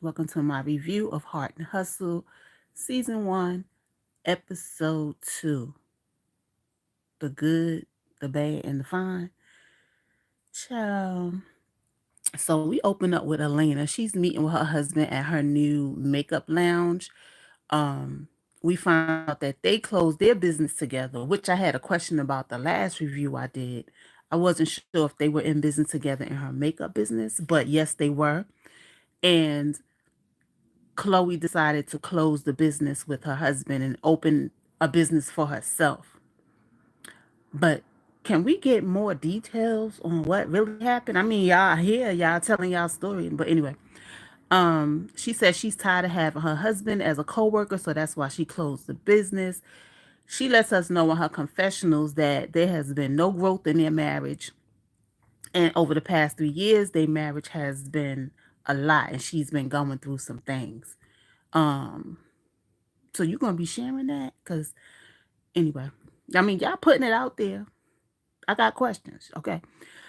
Welcome to my review of Heart and Hustle, Season 1, Episode 2, The Good, the Bad, and the Fine. Ciao. So we open up with Elena. She's meeting with her husband at her new makeup lounge. Um, we find out that they closed their business together, which I had a question about the last review I did. I wasn't sure if they were in business together in her makeup business, but yes, they were. And Chloe decided to close the business with her husband and open a business for herself. But can we get more details on what really happened? I mean, y'all here, y'all telling y'all story. But anyway, she says she's tired of having her husband as a co-worker, so that's why she closed the business. She lets us know in her confessionals that there has been no growth in their marriage. And over the past 3 years, their marriage has been a lot, and she's been going through some things. Um, so you gonna be sharing that? Cause anyway, I mean, y'all putting it out there. I got questions. Okay.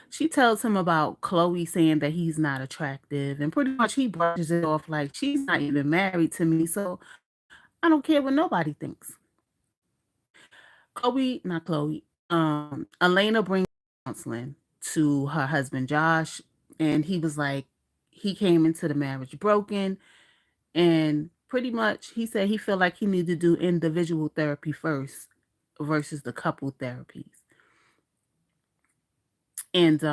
She tells him about Chloe saying that he's not attractive, and pretty much he brushes it off like she's not even married to me, so I don't care what nobody thinks. Not Chloe. Elena brings counseling to her husband Josh, and he was like, he came into the marriage broken, and pretty much he said he felt like he needed to do individual therapy first versus the couple therapies. And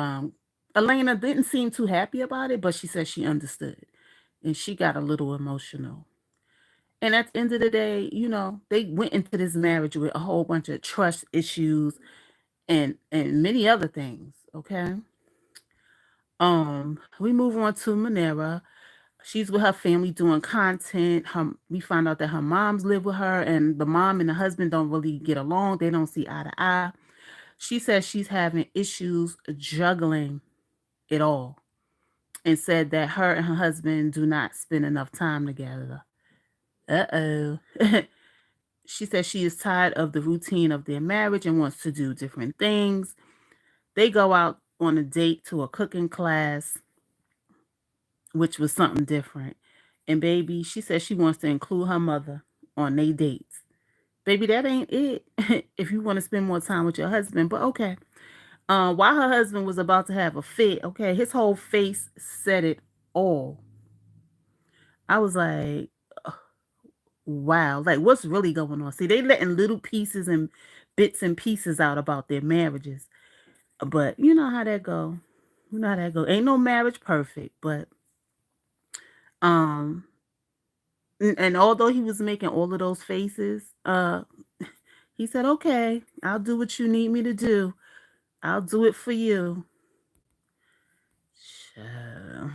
Elena didn't seem too happy about it, but she said she understood, and she got a little emotional. And at the end of the day, they went into this marriage with a whole bunch of trust issues and many other things. Okay. We move on to Manera. She's with her family doing content. We find out that her moms live with her, and the mom and the husband don't really get along. They don't see eye to eye. She says she's having issues juggling it all, and said that her and her husband do not spend enough time together. Uh-oh. She says she is tired of the routine of their marriage and wants to do different things. They go out on a date to a cooking class, which was something different. And baby, she says she wants to include her mother on their dates. Baby, that ain't it. If you want to spend more time with your husband, but okay. While her husband was about to have a fit, okay, his whole face said it all. I was like, wow, like what's really going on? See, they letting little pieces and bits and pieces out about their marriages. But you know how that go. You know how that go. Ain't no marriage perfect, but um and although he was making all of those faces, he said, "Okay, I'll do what you need me to do. I'll do it for you." Child.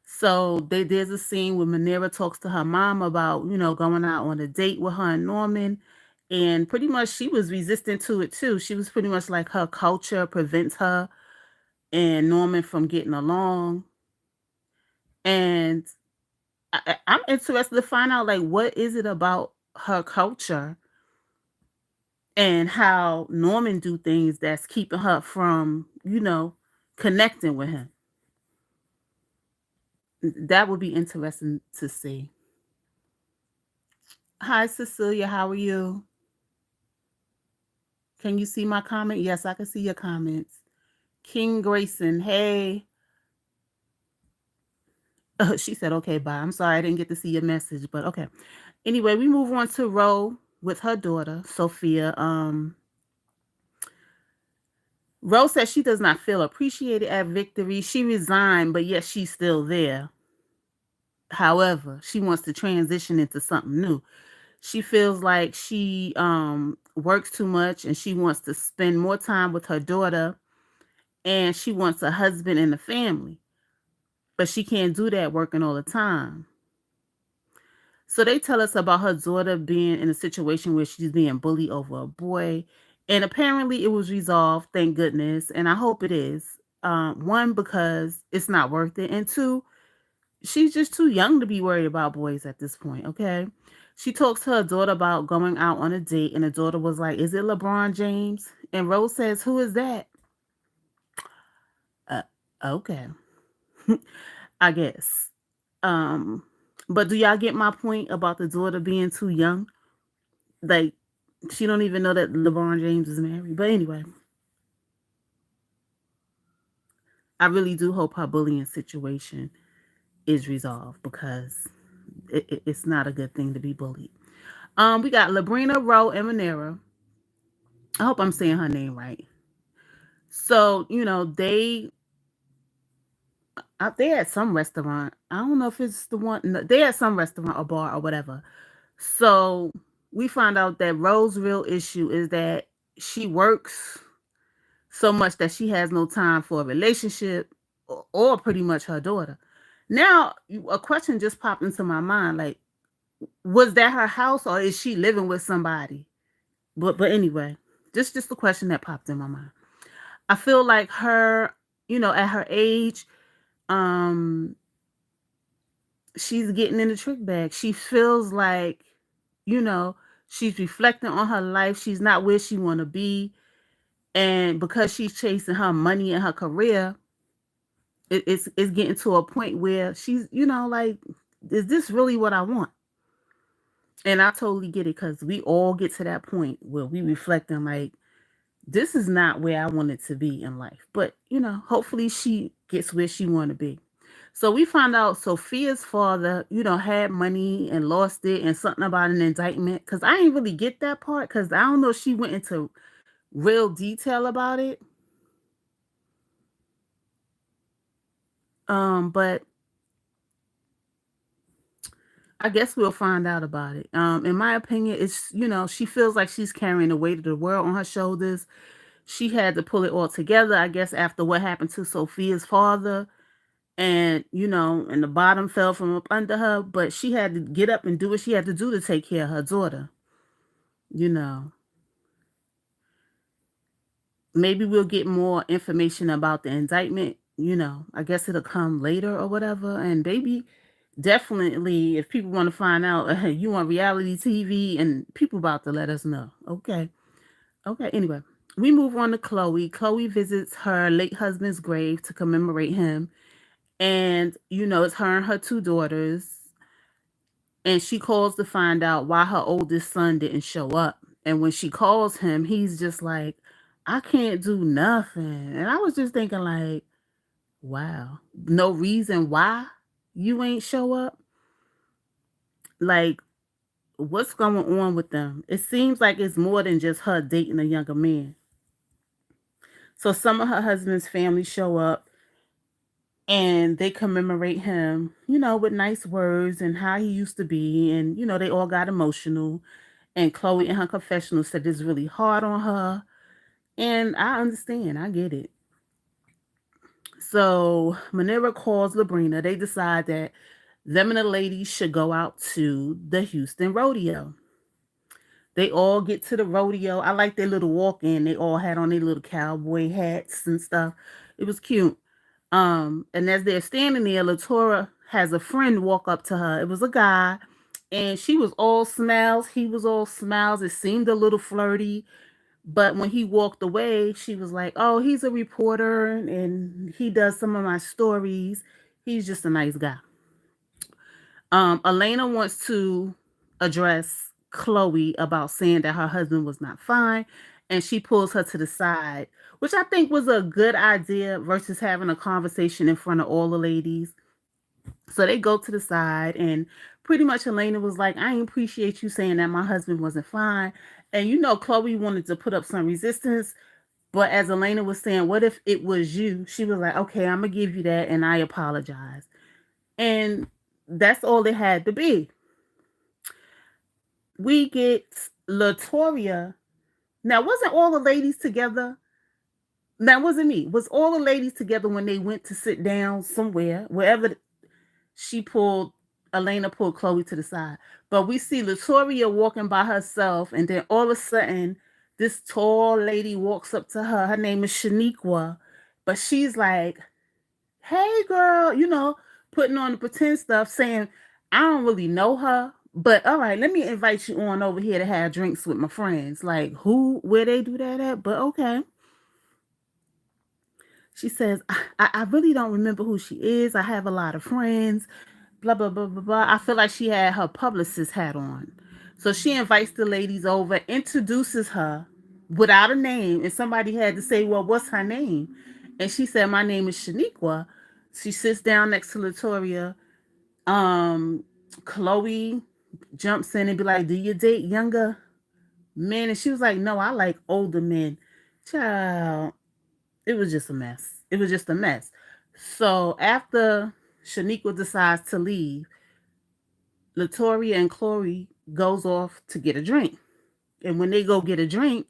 So there's a scene where Manera talks to her mom about, going out on a date with her and Norman. And pretty much she was resistant to it too. She was pretty much like her culture prevents her and Norman from getting along. And I'm interested to find out like what is it about her culture and how Norman do things that's keeping her from, connecting with him. That would be interesting to see. Hi, Cecilia. How are you? Can you see my comment? Yes, I can see your comments. King Grayson, hey. She said, okay, bye. I'm sorry I didn't get to see your message, but okay. Anyway, we move on to Ro with her daughter, Sophia. Ro says she does not feel appreciated at Victory. She resigned, but yet she's still there. However, she wants to transition into something new. She feels like she works too much and she wants to spend more time with her daughter and she wants a husband and a family. But she can't do that working all the time. So they tell us about her daughter being in a situation where she's being bullied over a boy. And apparently it was resolved, thank goodness. And I hope it is. One, because it's not worth it. And two, she's just too young to be worried about boys at this point, okay? She talks to her daughter about going out on a date, and the daughter was like, "Is it LeBron James?" And Rose says, "Who is that?" Uh, okay. I guess. Um, but do y'all get my point about the daughter being too young? Like, she don't even know that LeBron James is married. But anyway, I really do hope her bullying situation is resolved because it's not a good thing to be bullied. We got Labrina Rowe and Monera. I hope I'm saying her name right. So, they at some restaurant. I don't know if it's the one. No, they at some restaurant or bar or whatever. So we find out that Rose's real issue is that she works so much that she has no time for a relationship or pretty much her daughter. Now, a question just popped into my mind. Like, was that her house or is she living with somebody? But anyway, just the question that popped in my mind. I feel like her, at her age, um, she's getting in the trick bag. She feels like, you know, she's reflecting on her life. She's not where she want to be, and because she's chasing her money and her career, it's getting to a point where she's, like, is this really what I want? And I totally get it because we all get to that point where we reflecting like, this is not where I wanted to be in life. But, hopefully she gets where she want to be. So we found out Sophia's father, had money and lost it and something about an indictment. Because I ain't really get that part because I don't know if she went into real detail about it. But I guess we'll find out about it. In my opinion, it's, she feels like she's carrying the weight of the world on her shoulders. She had to pull it all together, I guess, after what happened to Sophia's father. And the bottom fell from up under her, but she had to get up and do what she had to do to take care of her daughter. You know, maybe we'll get more information about the indictment. I guess it'll come later or whatever. And baby, definitely, if people want to find out, you want reality TV, and people about to let us know. Okay. Okay. Anyway, we move on to Chloe. Chloe visits her late husband's grave to commemorate him. And, it's her and her two daughters. And she calls to find out why her oldest son didn't show up. And when she calls him, he's just like, I can't do nothing. And I was just thinking, like, wow, no reason why you ain't show up. Like, what's going on with them? It seems like it's more than just her dating a younger man. So some of her husband's family show up and they commemorate him, with nice words and how he used to be. And, they all got emotional. And Chloe in her confessional said it's really hard on her. And I understand. I get it. So Manera calls Labrina. They decide that them and the ladies should go out to the Houston rodeo. They all get to the rodeo. I like their little walk in. They all had on their little cowboy hats and stuff. It was cute. And as they're standing there, Latora has a friend walk up to her. It was a guy, and she was all smiles. He was all smiles. It seemed a little flirty. But when he walked away, she was like, "Oh, he's a reporter and he does some of my stories. He's just a nice guy." Elena wants to address Chloe about saying that her husband was not fine, and she pulls her to the side, which I think was a good idea versus having a conversation in front of all the ladies. So they go to the side, and pretty much Elena was like, I appreciate you saying that my husband wasn't fine. And Chloe wanted to put up some resistance, but as Elena was saying, what if it was you? She was like, okay, I'm gonna give you that, and I apologize. And that's all it had to be. We get Latoria. Now, wasn't all the ladies together? That wasn't me. Was all the ladies together when they went to sit down somewhere, wherever she pulled, Elena pulled Chloe to the side. But we see Latoria walking by herself, and then all of a sudden, this tall lady walks up to her. Her name is Shaniqua, but she's like, "Hey, girl," putting on the pretend stuff, saying, "I don't really know her, but all right, let me invite you on over here to have drinks with my friends." Like, who, where they do that at? But okay. She says, I really don't remember who she is. I have a lot of friends. blah blah blah blah blah. I feel like she had her publicist hat on. So she invites the ladies over, introduces her without a name, and somebody had to say, "Well, what's her name?" And she said, "My name is Shaniqua." She sits down next to Latoria. Um, Chloe jumps in and be like, "Do you date younger men?" And she was like, "No, I like older men." Child, it was just a mess. It was just a mess. So after Shaniqua decides to leave, Latoria and Chloe goes off to get a drink. And when they go get a drink,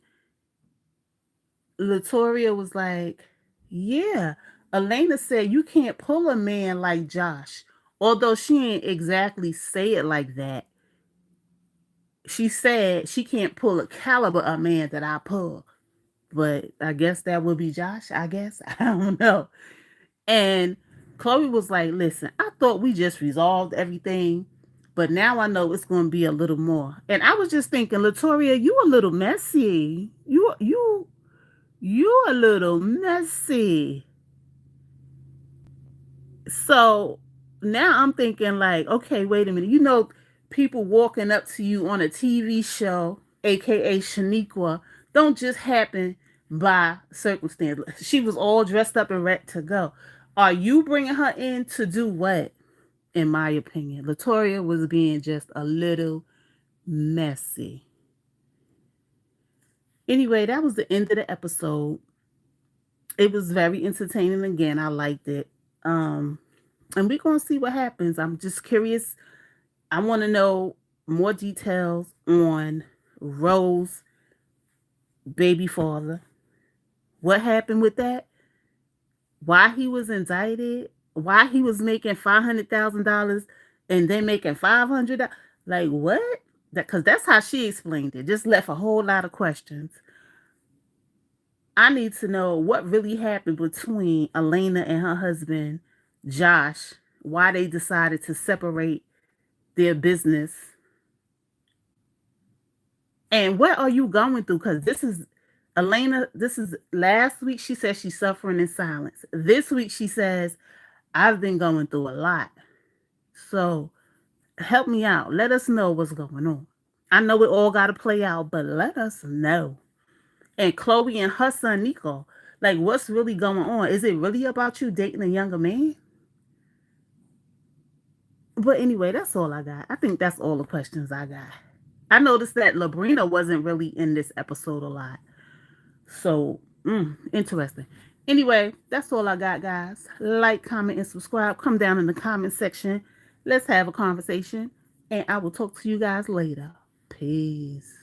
Latoria was like, "Yeah, Elena said you can't pull a man like Josh." Although she ain't exactly say it like that, she said she can't pull a caliber of man that I pull. But I guess that would be Josh, I guess. I don't know. And Chloe was like, "Listen, I thought we just resolved everything, but now I know it's going to be a little more." And I was just thinking, Latoria, you a little messy. You a little messy. So now I'm thinking like, okay, wait a minute. People walking up to you on a TV show, aka Shaniqua, don't just happen by circumstance. She was all dressed up and ready to go. Are you bringing her in to do what? In my opinion, Latoria was being just a little messy. Anyway, that was the end of the episode. It was very entertaining again. I liked it. Um, and we're gonna see what happens. I'm just curious. I want to know more details on Rose baby father. What happened with that? Why he was indicted? Why he was making $500,000 and then making 500? Like what? That because that's how she explained it. Just left a whole lot of questions. I need to know what really happened between Elena and her husband Josh. Why they decided to separate their business. And what are you going through? Because this is Elena, this is last week she said she's suffering in silence. This week she says, I've been going through a lot. So help me out. Let us know what's going on. I know it all got to play out, but let us know. And Chloe and her son Nico, like what's really going on? Is it really about you dating a younger man? But anyway, that's all I got. I think that's all the questions I got. I noticed that Labrina wasn't really in this episode a lot. So, interesting. Anyway, that's all I got, guys. Like, comment, and subscribe. Come down in the comment section. Let's have a conversation. And I will talk to you guys later. Peace.